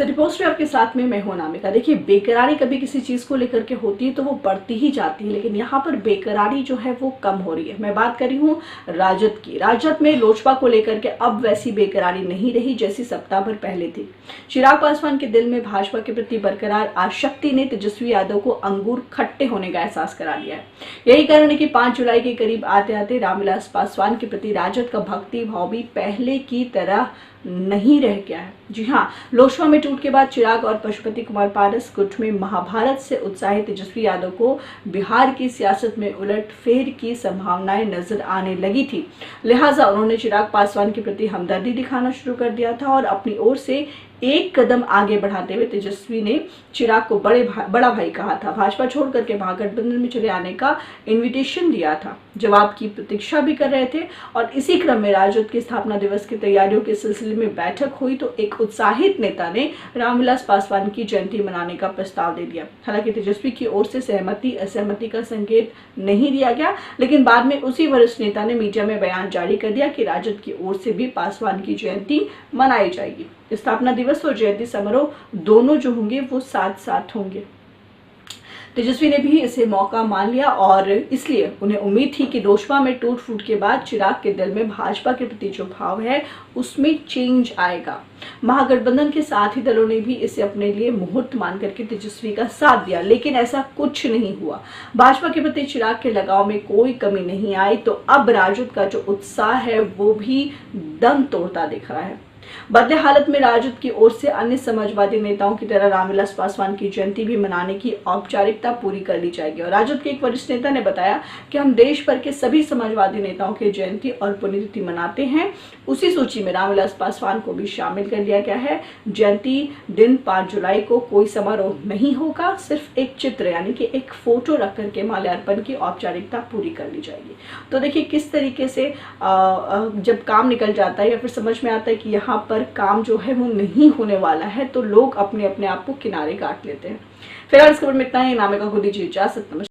Report में आपके साथ में मैं हूं नामिका। देखिए, बेकरारी कभी किसी चीज को लेकर के होती है तो वो बढ़ती ही जाती है, लेकिन यहाँ पर बेकरारी जो है वो कम हो रही है। मैं बात कर रही हूँ राजद की। राजद में लोजपा को लेकर के अब वैसी बेकरारी नहीं रही जैसी सप्ताह भर पहले थी। चिराग पासवान के दिल में भाजपा के प्रति बरकरार आसक्ति ने तेजस्वी यादव को अंगूर खट्टे होने का एहसास करा दिया है। यही कारण है कि 5 जुलाई के करीब आते आते रामविलास पासवान के प्रति राजद का भक्ति भाव भी पहले की तरह नहीं रह गया है। जी हाँ, लोजपा में टूट के बाद चिराग और पशुपति कुमार पारस गुट में महाभारत से उत्साहित तेजस्वी यादव को बिहार की सियासत में उलटफेर की संभावनाएं नजर आने लगी थी। लिहाजा उन्होंने चिराग पासवान के प्रति हमदर्दी दिखाना शुरू कर दिया था और अपनी ओर से एक कदम आगे बढ़ाते हुए तेजस्वी ने चिराग को बड़ा भाई कहा था। भाजपा छोड़ करके महागठबंधन में चले आने का इनविटेशन दिया था, जवाब की प्रतीक्षा भी कर रहे थे। और इसी क्रम में राजद के स्थापना दिवस की तैयारियों के सिलसिले में बैठक हुई तो एक उत्साहित नेता ने रामविलास पासवान की जयंती मनाने का प्रस्ताव दे दिया। हालांकि तेजस्वी की ओर से सहमति असहमति का संकेत नहीं दिया गया, लेकिन बाद में उसी वरिष्ठ नेता ने मीडिया में बयान जारी कर दिया कि राजद की ओर से भी पासवान की जयंती मनाई जाएगी। स्थापना दिवस और जयंती समारोह दोनों जो होंगे वो साथ साथ होंगे। तेजस्वी ने भी इसे मौका मान लिया और इसलिए उन्हें उम्मीद थी कि लोजपा में टूट फूट के बाद चिराग के दिल में भाजपा के प्रति जो भाव है उसमें चेंज आएगा। महागठबंधन के साथी दलों ने भी इसे अपने लिए मुहूर्त मान करके तेजस्वी का साथ दिया, लेकिन ऐसा कुछ नहीं हुआ। भाजपा के प्रति चिराग के लगाव में कोई कमी नहीं आई तो अब राजद का जो उत्साह है वो भी दम तोड़ता दिख रहा है। बदले हालत में राजद की ओर से अन्य समाजवादी नेताओं की तरह रामविलास पासवान की जयंती भी मनाने की औपचारिकता पूरी कर ली जाएगी। और राजद के एक वरिष्ठ नेता ने बताया कि हम देश भर के सभी समाजवादी नेताओं की जयंती और पुण्यतिथि मनाते हैं। उसी सूची में रामविलास पासवान को भी शामिल कर लिया गया है। जयंती दिन 5 जुलाई को कोई समारोह नहीं होगा, सिर्फ एक चित्र यानी कि एक फोटो रख करके माल्यार्पण की औपचारिकता पूरी कर ली जाएगी। तो देखिए किस तरीके से जब काम निकल जाता है या फिर समझ में आता है कि यहाँ पर काम जो है वो नहीं होने वाला है तो लोग अपने अपने आप को किनारे काट लेते हैं। फिलहाल इस खबर में इतना ही। नामिका को दीजिए इजाजत। नमस्कार।